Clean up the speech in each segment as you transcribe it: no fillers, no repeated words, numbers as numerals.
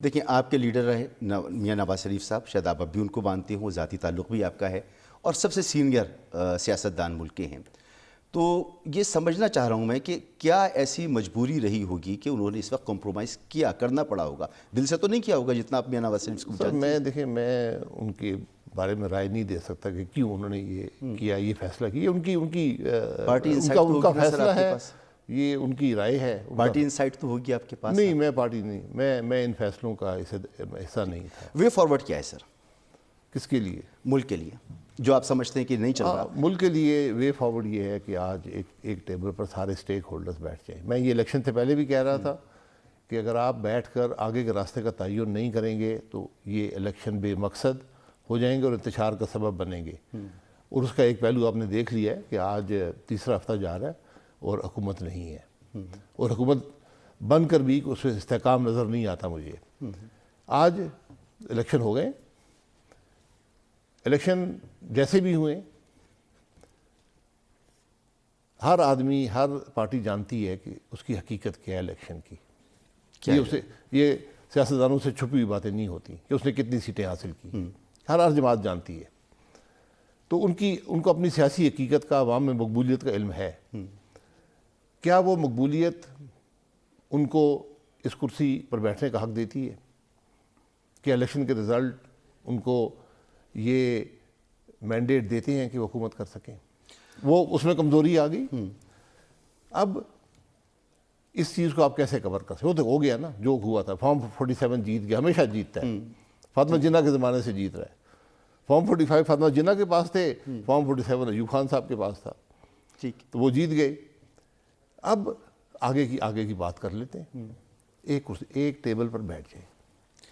دیکھیں، آپ کے لیڈر رہے میاں نواز شریف صاحب، شاید آپ اب بھی ان کو مانتے ہوں، ذاتی تعلق بھی آپ کا ہے، اور سب سے سینئر سیاستدان ملک کے ہیں. تو یہ سمجھنا چاہ رہا ہوں میں کہ کیا ایسی مجبوری رہی ہوگی کہ انہوں نے اس وقت کمپرومائز کرنا پڑا ہوگا؟ دل سے تو نہیں کیا ہوگا جتنا آپ میاں نواز شریف کو جانتے ہیں. دیکھیں، میں ان کے بارے میں رائے نہیں دے سکتا کہ کیوں انہوں نے یہ کیا، یہ فیصلہ کیا. ان کی پارٹی انسائٹ ان کا تو ہوگی نا سر فیصلہ آپ کے ہے، پاس؟ یہ ان کی رائے ہے. پارٹی انسائٹ تو ہوگی آپ کے پاس؟ نہیں، میں پارٹی نہیں، میں ان فیصلوں کا حصہ نہیں تھا. وے فارورڈ کیا ہے سر کس کے لیے؟ ملک کے لیے، جو آپ سمجھتے ہیں کہ نہیں چل رہا؟ ملک کے لیے وے فارورڈ یہ ہے کہ آج ایک ٹیبل پر سارے سٹیک ہولڈرز بیٹھ جائیں. میں یہ الیکشن سے پہلے بھی کہہ رہا تھا کہ اگر آپ بیٹھ کر آگے کے راستے کا تعین نہیں کریں گے تو یہ الیکشن بے مقصد ہو جائیں گے اور انتشار کا سبب بنیں گے. اور اس کا ایک پہلو آپ نے دیکھ لیا ہے کہ آج تیسرا ہفتہ جا رہا ہے اور حکومت نہیں ہے، اور حکومت بن کر بھی اس میں استحکام نظر نہیں آتا مجھے. آج الیکشن ہو گئے، الیکشن جیسے بھی ہوئے، ہر آدمی، ہر پارٹی جانتی ہے کہ اس کی حقیقت کیا ہے الیکشن کی. یہ سیاستدانوں سے چھپی ہوئی باتیں نہیں ہوتی کہ اس نے کتنی سیٹیں حاصل کی. ہر جماعت جانتی ہے. تو ان کو اپنی سیاسی حقیقت کا، عوام میں مقبولیت کا علم ہے. کیا وہ مقبولیت ان کو اس کرسی پر بیٹھنے کا حق دیتی ہے؟ کہ الیکشن کے رزلٹ ان کو یہ مینڈیٹ دیتے ہیں کہ وہ حکومت کر سکیں؟ وہ اس میں کمزوری آ گئی. اب اس چیز کو آپ کیسے کور کر سکتے؟ وہ تو ہو گیا نا، جو ہوا تھا. فارم 47 جیت گیا، ہمیشہ جیتتا ہے. فاطمہ جناح کے زمانے سے جیت رہا ہے. فارم 45 فاطمہ جناح کے پاس تھے، فارم 47 ایوب خان صاحب کے پاس تھا. ٹھیک، تو وہ جیت گئے. اب آگے کی بات کر لیتے ہیں. ایک ٹیبل پر بیٹھ جائیں،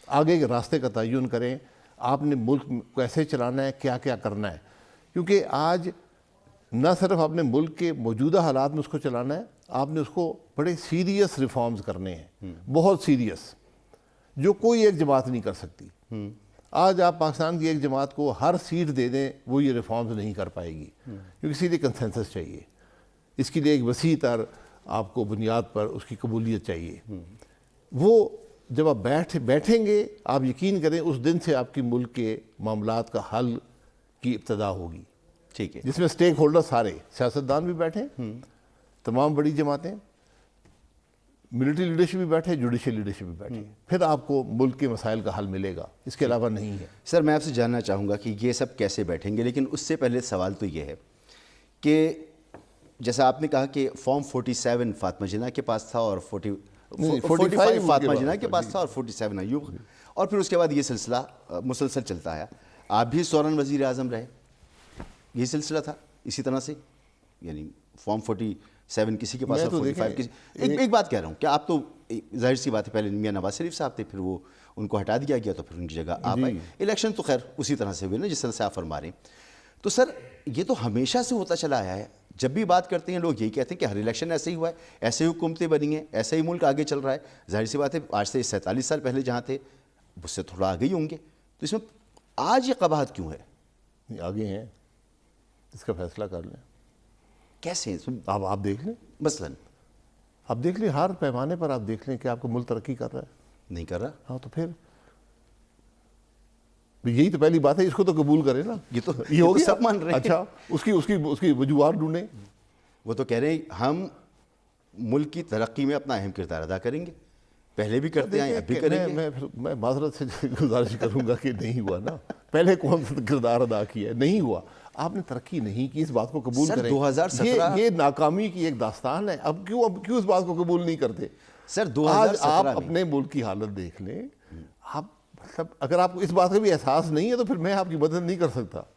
آگے کے راستے کا تعین کریں. آپ نے ملک کیسے چلانا ہے، کیا کیا کرنا ہے. کیونکہ آج نہ صرف آپ نے ملک کے موجودہ حالات میں اس کو چلانا ہے، آپ نے اس کو بڑے سیریس ریفارمز کرنے ہیں، بہت سیریس، جو کوئی ایک جماعت نہیں کر سکتی. آج آپ پاکستان کی ایک جماعت کو ہر سیٹ دے دیں، وہ یہ ریفارمز نہیں کر پائے گی، کیونکہ اسی لیے کنسنسس چاہیے. اس کے لیے ایک وسیع تر آپ کو بنیاد پر اس کی قبولیت چاہیے. وہ جب آپ بیٹھیں گے، آپ یقین کریں اس دن سے آپ کی ملک کے معاملات کا حل کی ابتدا ہوگی. ٹھیک ہے، جس میں سٹیک ہولڈر سارے سیاستدان بھی بیٹھیں، تمام بڑی جماعتیں، ملٹری لیڈرشپ بھی بیٹھے، جوڈیشل لیڈرشپ بھی بیٹھے. پھر آپ کو ملک کے مسائل کا حل ملے گا، اس کے علاوہ نہیں ہے. سر میں آپ سے جاننا چاہوں گا کہ یہ سب کیسے بیٹھیں گے، لیکن اس سے پہلے سوال تو یہ ہے کہ جیسا آپ نے کہا کہ فارم 47 فاطمہ جناح کے پاس تھا اور 45 فاطمہ جناح کے پاس تھا اور 47 ایوب، اور پھر اس کے بعد یہ سلسلہ مسلسل چلتا ہے. آپ بھی 14 وزیر اعظم رہے، یہ سلسلہ تھا اسی طرح سے، یعنی فارم 47 کسی کے پاس اور 45 کسی. ایک بات کہہ رہا ہوں کہ آپ تو ظاہر سی بات ہے، پہلے میاں نواز شریف صاحب تھے، پھر وہ ان کو ہٹا دیا گیا تو پھر ان کی جگہ آپ آئے. الیکشن تو خیر اسی طرح سے ہوئے نا جس طرح سے آپ فرما رہے ہیں. تو سر یہ تو ہمیشہ سے ہوتا چلا آیا ہے. جب بھی بات کرتے ہیں لوگ یہی کہتے ہیں کہ ہر الیکشن ایسے ہی ہوا ہے، ایسے ہی حکومتیں بنی ہیں، ایسا ہی ملک آگے چل رہا ہے. ظاہر سی بات ہے آج سے 47 سال پہلے جہاں تھے اس سے تھوڑا آگے ہی ہوں گے. تو اس میں آج یہ قباحت کیوں ہے؟ آگے ہیں، اس کا فیصلہ کر لیں. کیسے؟ آپ دیکھ لیں، مثلاً آپ دیکھ لیں، ہر پیمانے پر آپ دیکھ لیں کہ آپ کا ملک ترقی کر رہا ہے. نہیں کر رہا. ہاں تو پھر یہی تو پہلی بات ہے، اس کو تو قبول کریں نا. یہ ہو گیا، سب مان رہے ہیں. اچھا، اس کی وجوہات ڈھونڈیں. وہ تو کہہ رہے ہیں ہم ملک کی ترقی میں اپنا اہم کردار ادا کریں گے، پہلے بھی کرتے ہیں، اب بھی کریں گے. میں معذرت سے گزارش کروں گا کہ نہیں ہوا نا. پہلے کون سا کردار ادا کیا ہے؟ نہیں ہوا. آپ نے ترقی نہیں کی، اس بات کو قبول کریں. 2017 یہ ناکامی کی ایک داستان ہے. اب کیوں اس بات کو قبول نہیں کرتے؟ سر آج 2017 آپ اپنے ملک کی حالت دیکھ لیں. آپ مطلب اگر آپ کو اس بات کا بھی احساس نہیں ہے تو پھر میں آپ کی مدد نہیں کر سکتا.